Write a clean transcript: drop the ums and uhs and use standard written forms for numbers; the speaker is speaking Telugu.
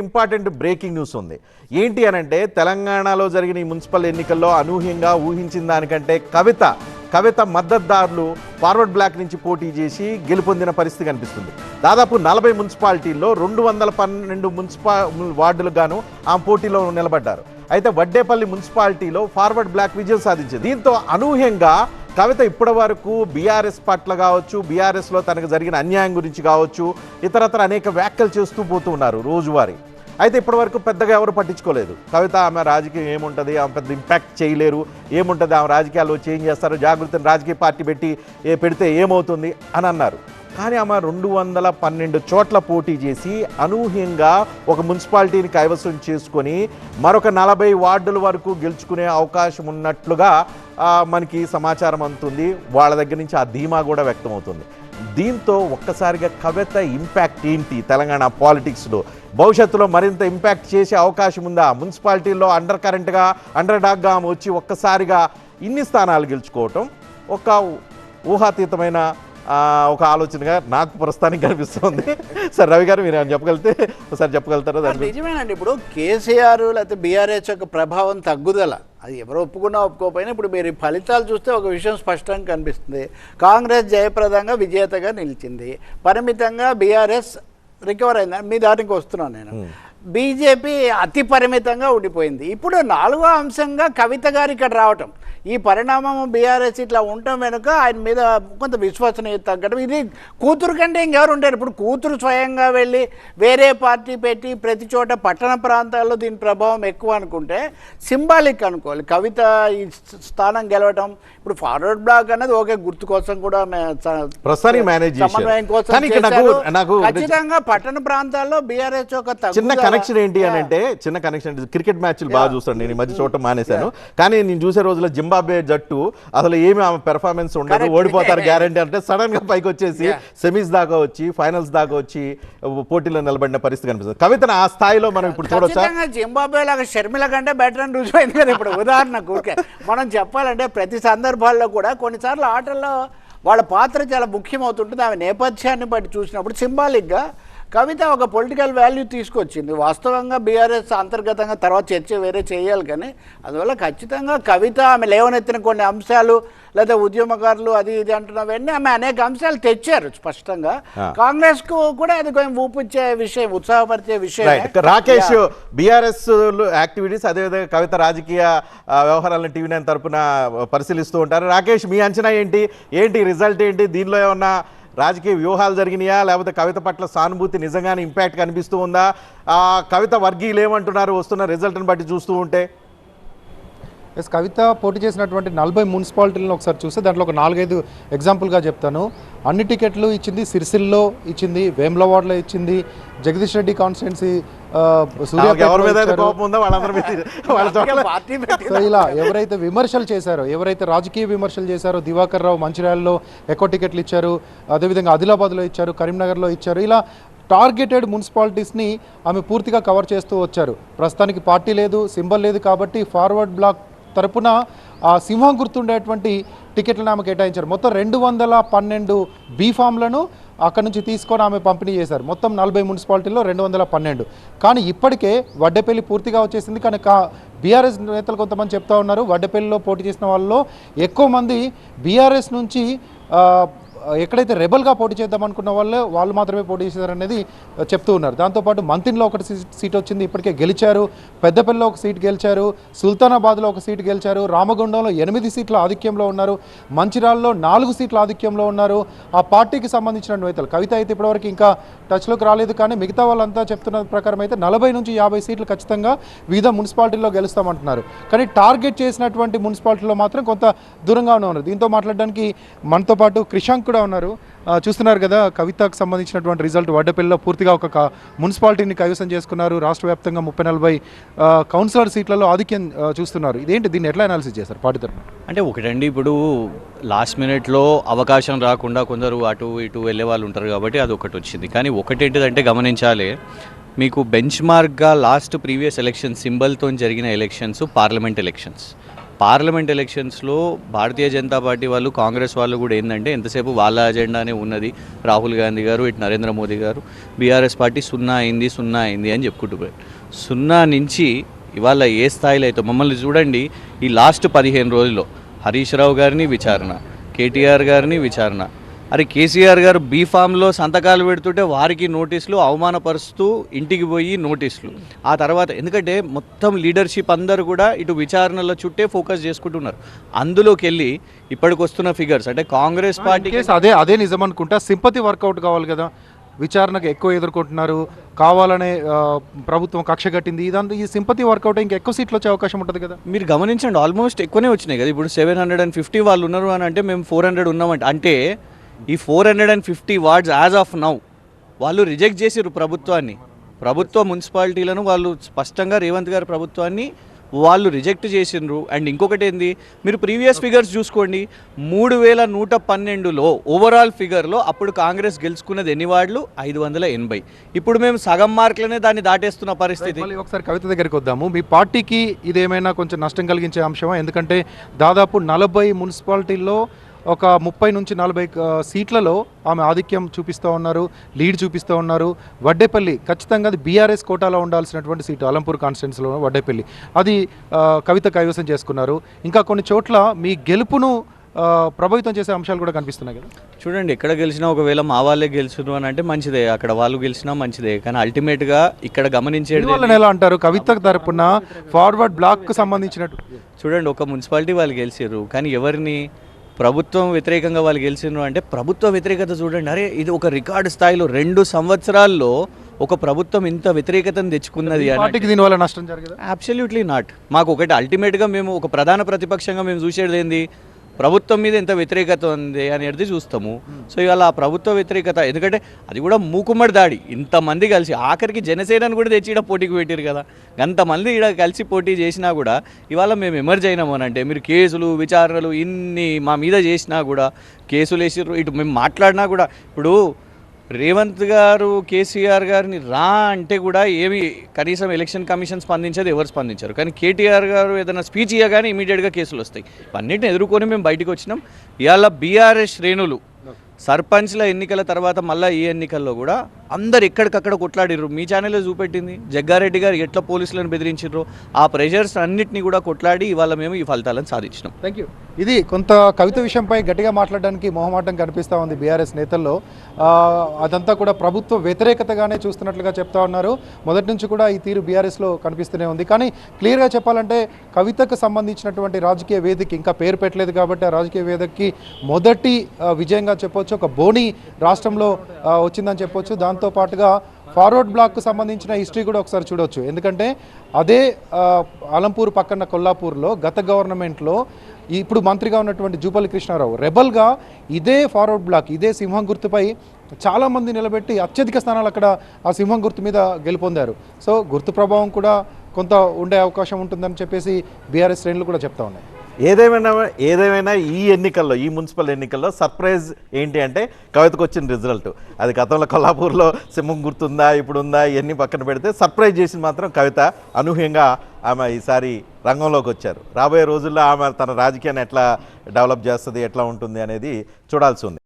ఇంపార్టెంట్ బ్రేకింగ్ న్యూస్ ఉంది. ఏంటి అనంటే తెలంగాణలో జరిగిన ఈ మున్సిపల్ ఎన్నికల్లో అనూహ్యంగా ఊహించిన దానికంటే కవిత మద్దతుదారులు ఫార్వర్డ్ బ్లాక్ నుంచి పోటీ చేసి గెలుపొందిన పరిస్థితి కనిపిస్తుంది. దాదాపు 40 మున్సిపాలిటీల్లో 212 మున్సిపల్ వార్డులకు గాను ఆమె పోటీలో నిలబడ్డారు. అయితే వడ్డేపల్లి మున్సిపాలిటీలో ఫార్వర్డ్ బ్లాక్ విజయం సాధించింది. దీంతో అనూహ్యంగా కవిత ఇప్పటి వరకు బీఆర్ఎస్ పట్ల కావచ్చు, బీఆర్ఎస్లో తనకు జరిగిన అన్యాయం గురించి కావచ్చు, ఇతరత్ర అనేక వ్యాఖ్యలు చేస్తూ పోతూ ఉన్నారు రోజువారీ. అయితే ఇప్పటి వరకు పెద్దగా ఎవరు పట్టించుకోలేదు. కవిత ఆమె రాజకీయం ఏముంటుంది, ఆమె పెద్ద ఇంపాక్ట్ చేయలేరు, ఏముంటుంది ఆమె రాజకీయాల్లో చేంజ్ చేస్తారు, జాగృతిని రాజకీయ పార్టీ పెడితే ఏమవుతుంది అని అన్నారు. కానీ ఆమె 212 చోట్ల పోటీ చేసి అనూహ్యంగా ఒక మున్సిపాలిటీని కైవసం చేసుకొని మరొక 40 వార్డుల వరకు గెలుచుకునే అవకాశం ఉన్నట్లుగా మనకి సమాచారం అందుతుంది. వాళ్ళ దగ్గర నుంచి ఆ ధీమా కూడా వ్యక్తమవుతుంది. దీంతో ఒక్కసారిగా కవిత ఇంపాక్ట్ ఏంటి తెలంగాణ పాలిటిక్స్లో, భవిష్యత్తులో మరింత ఇంపాక్ట్ చేసే అవకాశం ఉందా? మున్సిపాలిటీల్లో అండర్ డాగ్గా వచ్చి ఒక్కసారిగా ఇన్ని స్థానాలు గెలుచుకోవటం ఒక ఊహాతీతమైన ఒక ఆలోచనగా నాకు ప్రస్తుతానికి కనిపిస్తుంది. సార్ రవి గారు మీరు చెప్పగలిగితే ఒకసారి చెప్పగలుగుతారా? నిజమేనండి. ఇప్పుడు కేసీఆర్ లేకపోతే బీఆర్ఎస్ యొక్క ప్రభావం తగ్గుదల అది ఎవరు ఒప్పుకున్నా ఒప్పుకోకపోయినా ఇప్పుడు మీరు ఫలితాలు చూస్తే ఒక విషయం స్పష్టంగా కనిపిస్తుంది. కాంగ్రెస్ జయప్రదంగా విజేతగా నిలిచింది, పరిమితంగా బీఆర్ఎస్ రికవర్ అయింది. మీ దానికి వస్తున్నాను నేను. బీజేపీ అతి పరిమితంగా ఉండిపోయింది. ఇప్పుడు 4వ అంశంగా కవిత గారు ఇక్కడ రావటం, ఈ పరిణామం బీఆర్ఎస్ ఇట్లా ఉండటం వెనుక ఆయన మీద కొంత విశ్వసనీయత తగ్గడం. ఇది కూతురు కంటే ఇంకెవరు ఉంటారు? ఇప్పుడు కూతురు స్వయంగా వెళ్ళి వేరే పార్టీ పెట్టి ప్రతి చోట పట్టణ ప్రాంతాల్లో దీని ప్రభావం ఎక్కువ అనుకుంటే సింబాలిక్ అనుకోవాలి. కవిత ఈ స్థానం గెలవటం ఇప్పుడు ఫార్వర్డ్ బ్లాక్ అనేది ఓకే, గుర్తు కోసం కూడా సమన్వయం కోసం ఖచ్చితంగా పట్టణ ప్రాంతాల్లో బీఆర్ఎస్ ఒక చిన్న కనెక్షన్ ఏంటి అని అంటే క్రికెట్ మ్యాచ్లు బాగా చూస్తాను నేను. ఈ మధ్య చూడటం మానేశాను, కానీ నేను చూసే రోజుల్లో జింబాబ్వే జట్టు అసలు ఏమి ఆమె పెర్ఫార్మెన్స్ ఉండదు, ఓడిపోతారు గ్యారంటీ అంటే సడన్ గా పైకి వచ్చేసి సెమీస్ దాకా వచ్చి ఫైనల్స్ దాకా వచ్చి పోటీలో నిలబడిన పరిస్థితి కనిపిస్తుంది. కవితను ఆ స్థాయిలో మనం ఇప్పుడు చూడొచ్చా? జింబాబ్వే లాగా షర్మిల కంటే బెటర్ అని రుజువైంది కదా. ఇప్పుడు ఉదాహరణకు మనం చెప్పాలంటే ప్రతి సందర్భాల్లో కూడా కొన్నిసార్లు ఆటల్లో వాళ్ళ పాత్ర చాలా ముఖ్యమవుతుంటుంది. ఆమె నేపథ్యాన్ని బట్టి చూసినప్పుడు సింబాలిక్గా కవిత ఒక పొలిటికల్ వాల్యూ తీసుకొచ్చింది. వాస్తవంగా బీఆర్ఎస్ అంతర్గతంగా తర్వాత చర్చ వేరే చేయాలి, కానీ అందువల్ల ఖచ్చితంగా కవిత ఆమె లేవనెత్తిన కొన్ని అంశాలు లేదా ఉద్యమకారులు అది ఇది అంటున్నవన్నీ ఆమె అనేక అంశాలు తెచ్చారు స్పష్టంగా. కాంగ్రెస్ కు కూడా అది కొంచెం ఊపిచ్చే విషయం, ఉత్సాహపరిచే విషయం. రాకేష్ బీఆర్ఎస్ యాక్టివిటీస్ అదేవిధంగా కవిత రాజకీయ వ్యవహారాలను టీవీ9 తరపున పరిశీలిస్తూ ఉంటారు. రాకేష్, మీ అంచనా ఏంటి రిజల్ట్ ఏంటి? దీనిలో ఏమన్నా రాజకీయ వ్యూహాలు జరిగినాయా, లేకపోతే కవిత పట్ల సానుభూతి నిజంగానే ఇంపాక్ట్ కనిపిస్తూ ఉందా? కవిత వర్గీయులు ఏమంటున్నారు వస్తున్న రిజల్ట్ని బట్టి చూస్తూ ఉంటే? కవిత పోటీ చేసినటువంటి 40 మున్సిపాలిటీలను ఒకసారి చూస్తే దాంట్లో ఒక 4-5 ఎగ్జాంపుల్గా చెప్తాను. అన్ని టికెట్లు ఇచ్చింది. సిరిసిల్లో ఇచ్చింది, వేములవాడలో ఇచ్చింది, జగదీష్ రెడ్డి కాన్స్టిట్యున్సీ ఇలా ఎవరైతే విమర్శలు చేశారో, ఎవరైతే రాజకీయ విమర్శలు చేశారో, దివాకర్ రావు మంచిర్యాలలో ఎక్కువ టికెట్లు ఇచ్చారు, అదేవిధంగా ఆదిలాబాద్లో ఇచ్చారు, కరీంనగర్లో ఇచ్చారు, ఇలా టార్గెటెడ్ మున్సిపాలిటీస్ని ఆమె పూర్తిగా కవర్ చేస్తూ వచ్చారు. ప్రస్తుతానికి పార్టీ లేదు, సింబల్ లేదు కాబట్టి ఫార్వర్డ్ బ్లాక్ తరపున ఆ సింహం గుర్తుండేటువంటి టికెట్లను ఆమె కేటాయించారు. మొత్తం 212 బీఫామ్లను అక్కడ నుంచి తీసుకొని ఆమె పంపిణీ చేశారు. మొత్తం 40 మున్సిపాలిటీల్లో 212. కానీ ఇప్పటికే వడ్డేపల్లి పూర్తిగా వచ్చేసింది. కానీ బీఆర్ఎస్ నేతలు కొంతమంది చెప్తా ఉన్నారు, వడ్డేపల్లిలో పోటీ చేసిన వాళ్ళలో ఎక్కువ మంది బీఆర్ఎస్ నుంచి ఎక్కడైతే రెబల్గా పోటీ చేద్దాం అనుకున్న వాళ్ళు మాత్రమే పోటీ చేశారనేది చెప్తూ ఉన్నారు. దాంతోపాటు మంతిన్లో ఒక సీట్ వచ్చింది, ఇప్పటికే గెలిచారు. పెద్దపల్లిలో ఒక సీట్ గెలిచారు, సుల్తానాబాద్లో ఒక సీటు గెలిచారు, రామగుండంలో 8 సీట్ల ఆధిక్యంలో ఉన్నారు, మంచిర్యాలలో 4 సీట్ల ఆధిక్యంలో ఉన్నారు. ఆ పార్టీకి సంబంధించిన నేతలు, కవిత అయితే ఇప్పటివరకు ఇంకా టచ్లోకి రాలేదు, కానీ మిగతా వాళ్ళంతా చెప్తున్న ప్రకారం అయితే 40 నుంచి 50 సీట్లు ఖచ్చితంగా వివిధ మున్సిపాలిటీల్లో గెలుస్తామంటున్నారు. కానీ టార్గెట్ చేసినటువంటి మున్సిపాలిటీలో మాత్రం కొంత దూరంగానే ఉన్నారు. దీంతో మాట్లాడడానికి మనతో పాటు క్రిషాంక్ కూడా ఉన్నారు. చూస్తున్నారు కదా, కవితకు సంబంధించినటువంటి రిజల్ట్ వడ్డపల్లిలో పూర్తిగా ఒక మున్సిపాలిటీని కైవసం చేసుకున్నారు. రాష్ట్ర వ్యాప్తంగా 30-40 కౌన్సిలర్ సీట్లలో ఆధిక్యం చూస్తున్నారు. ఇదేంటి, దీన్ని ఎట్లా అనాలిసిస్ చేస్తారు పార్టీ తరఫున? అంటే ఒకటండి, ఇప్పుడు లాస్ట్ మినిట్లో అవకాశం రాకుండా కొందరు అటు ఇటు వెళ్ళే వాళ్ళు ఉంటారు కాబట్టి అది ఒకటి వచ్చింది. కానీ ఒకటేంటిదంటే గమనించాలి, మీకు బెంచ్ మార్క్గా లాస్ట్ ప్రీవియస్ ఎలక్షన్ సింబల్తో జరిగిన ఎలక్షన్స్ పార్లమెంట్ ఎలక్షన్స్. పార్లమెంట్ ఎలక్షన్స్లో భారతీయ జనతా పార్టీ వాళ్ళు కాంగ్రెస్ వాళ్ళు కూడా ఏంటంటే ఎంతసేపు వాళ్ళ అజెండానే ఉన్నది. రాహుల్ గాంధీ గారు ఇటు నరేంద్ర మోదీ గారు బీఆర్ఎస్ పార్టీ 0 అయింది అని చెప్పుకుంటూ పోయారు. 0 నుంచి ఇవాళ ఏ స్థాయిలో అయితే మమ్మల్ని చూడండి, ఈ లాస్ట్ 15 రోజుల్లో హరీష్ రావు గారిని విచారణ, కేటీఆర్ గారిని విచారణ, అరే కేసీఆర్ గారు బీఫామ్లో సంతకాలు పెడుతుంటే వారికి నోటీసులు, అవమానపరుస్తూ ఇంటికి పోయి నోటీసులు. ఆ తర్వాత ఎందుకంటే మొత్తం లీడర్షిప్ అందరూ కూడా ఇటు విచారణల చుట్టే ఫోకస్ చేసుకుంటున్నారు. అందులోకి వెళ్ళి ఇప్పటికి వస్తున్న ఫిగర్స్ అంటే కాంగ్రెస్ పార్టీ అదే నిజం అనుకుంటా. సింపతి వర్కౌట్ కావాలి కదా, విచారణకు ఎక్కువ ఎదుర్కొంటున్నారు, కావాలనే ప్రభుత్వం కక్ష కట్టింది, ఇదంతా ఈ సింపతి వర్కౌట్ ఇంకా ఎక్కువ సీట్లు వచ్చే అవకాశం ఉంటుంది కదా. మీరు గమనించండి, ఆల్మోస్ట్ ఎక్కువనే వచ్చినాయి కదా. ఇప్పుడు 750 వాళ్ళు ఉన్నారు అని అంటే మేము 400 ఉన్నామంటే అంటే ఈ 450 వార్డ్స్ యాజ్ ఆఫ్ నౌ వాళ్ళు రిజెక్ట్ చేసిర్రు ప్రభుత్వాన్ని. ప్రభుత్వ మున్సిపాలిటీలను వాళ్ళు స్పష్టంగా రేవంత్ గారి ప్రభుత్వాన్ని వాళ్ళు రిజెక్ట్ చేసిండ్రు. అండ్ ఇంకొకటి ఏంది, మీరు ప్రీవియస్ ఫిగర్స్ చూసుకోండి, 3112లో ఓవరాల్ ఫిగర్లో అప్పుడు కాంగ్రెస్ గెలుచుకున్నది ఎన్ని వార్డులు? 580. ఇప్పుడు మేము సగం మార్కులనే దాన్ని దాటేస్తున్న పరిస్థితి. మళ్ళీ ఒకసారి కవిత దగ్గరికి వద్దాము. మీ పార్టీకి ఇదేమైనా కొంచెం నష్టం కలిగించే అంశమా? ఎందుకంటే దాదాపు 40 మున్సిపాలిటీల్లో ఒక 30 నుంచి 40 సీట్లలో ఆమె ఆధిక్యం చూపిస్తూ ఉన్నారు, లీడ్ చూపిస్తూ ఉన్నారు. వడ్డేపల్లి ఖచ్చితంగా అది బీఆర్ఎస్ కోటాలో ఉండాల్సినటువంటి సీటు, అలంపూర్ కాన్స్టిట్యున్సీలో వడ్డేపల్లి, అది కవిత కైవసం చేసుకున్నారు. ఇంకా కొన్ని చోట్ల మీ గెలుపును ప్రభావితం చేసే అంశాలు కూడా కనిపిస్తున్నాయి కదా. చూడండి, ఎక్కడ గెలిచినా ఒకవేళ మా వాళ్ళే గెలిచినారు అని అంటే మంచిదే, అక్కడ వాళ్ళు గెలిచినా మంచిదే. కానీ అల్టిమేట్గా ఇక్కడ గమనించేది వాళ్ళని ఎలా అంటారు? కవిత తరపున ఫార్వర్డ్ బ్లాక్కు సంబంధించినట్టు చూడండి, ఒక మున్సిపాలిటీ వాళ్ళు గెలిచారు కానీ ఎవరిని ప్రభుత్వం వ్యతిరేకంగా వాళ్ళు గెలిచినారు అంటే ప్రభుత్వ వ్యతిరేకత చూడండి. అరే ఇది ఒక రికార్డు స్థాయిలో 2 సంవత్సరాల్లో ఒక ప్రభుత్వం ఇంత వ్యతిరేకతను తెచ్చుకున్నది పార్టీకి దీనివల్ల నష్టం జరగదు. Absolutely not. మాకు ఒకటి అల్టిమేట్గా మేము ఒక ప్రధాన ప్రతిపక్షంగా మేము చూసేది ఏంది, ప్రభుత్వం మీద ఎంత వ్యతిరేకత ఉంది అనేది చూస్తాము. సో ఇవాళ ఆ ప్రభుత్వ వ్యతిరేకత, ఎందుకంటే అది కూడా మూకుమ్మడి దాడి, ఇంతమంది కలిసి ఆఖరికి జనసేనను కూడా తెచ్చి ఇక్కడ పోటీకి పెట్టారు కదా. అంతమంది ఇక్కడ కలిసి పోటీ చేసినా కూడా ఇవాళ మేము ఎమర్జ్ అయినాము అని అంటే మీరు కేసులు విచారణలు ఇన్ని మా మీద చేసినా కూడా, కేసులు వేసిర్రు, ఇటు మేము మాట్లాడినా కూడా, ఇప్పుడు రేవంత్ గారు కేసీఆర్ గారిని రా అంటే కూడా ఏమి కనీసం ఎలక్షన్ కమిషన్ స్పందించేది, ఎవరు స్పందించారు. కానీ కేటీఆర్ గారు ఏదైనా స్పీచ్ ఇవ్వగానే ఇమీడియట్గా కేసులు వస్తాయి. ఇవన్నిటిని ఎదుర్కొని మేము బయటకు వచ్చినాం. ఇవాళ బీఆర్ఎస్ శ్రేణులు సర్పంచ్ల ఎన్నికల తర్వాత మళ్ళీ ఈ ఎన్నికల్లో కూడా అందరు ఎక్కడికక్కడ కొట్లాడిర్రు. మీ ఛానల్లో చూపెట్టింది జగ్గారెడ్డి గారు ఎట్లా పోలీసులను బెదిరించారో ఆ ప్రెషర్స్ అన్నింటినీ కూడా కొట్లాడి ఇవాళ మేము ఈ ఫలితాలను సాధించినాం. Thank you. ఇది కొంత కవిత విషయంపై గట్టిగా మాట్లాడడానికి మొహమాటం కనిపిస్తూ ఉంది బీఆర్ఎస్ నేతల్లో. అదంతా కూడా ప్రభుత్వ వ్యతిరేకతగానే చూస్తున్నట్లుగా చెప్తా ఉన్నారు. మొదటి నుంచి కూడా ఈ తీరు బీఆర్ఎస్లో కనిపిస్తూనే ఉంది. కానీ క్లియర్గా చెప్పాలంటే కవితకు సంబంధించినటువంటి రాజకీయ వేదిక ఇంకా పేరు పెట్టలేదు కాబట్టి ఆ రాజకీయ వేదికకి మొదటి విజయంగా చెప్పొచ్చు, ఒక బోని రాష్ట్రంలో వచ్చిందని చెప్పొచ్చు. దాంతో పాటుగా ఫార్వర్డ్ బ్లాక్కు సంబంధించిన హిస్టరీ కూడా ఒకసారి చూడవచ్చు. ఎందుకంటే అదే అలంపూర్ పక్కన కొల్లాపూర్లో గత గవర్నమెంట్లో ఇప్పుడు మంత్రిగా ఉన్నటువంటి జూపల్లి కృష్ణారావు రెబల్గా ఇదే ఫార్వర్డ్ బ్లాక్, ఇదే సింహం గుర్తుపై చాలామంది నిలబెట్టి అత్యధిక స్థానాలు అక్కడ ఆ సింహం గుర్తు మీద గెలుపొందారు. సో గుర్తు ప్రభావం కూడా కొంత ఉండే అవకాశం ఉంటుందని చెప్పేసి బీఆర్ఎస్ శ్రేణులు కూడా చెప్తా ఉన్నాయి. ఏదేమైనా ఈ ఎన్నికల్లో, ఈ మున్సిపల్ ఎన్నికల్లో సర్ప్రైజ్ ఏంటి అంటే కవితకు వచ్చిన రిజల్ట్. అది గతంలో కొల్లాపూర్లో సింహం గుర్తుందా ఇప్పుడుందా ఇవన్నీ పక్కన పెడితే సర్ప్రైజ్ చేసింది మాత్రం కవిత. అనూహ్యంగా ఆమె ఈసారి రంగంలోకి వచ్చారు. రాబోయే రోజుల్లో ఆమె తన రాజకీయాన్ని ఎట్లా డెవలప్ చేస్తుంది, ఎట్లా ఉంటుంది అనేది చూడాల్సి ఉంది.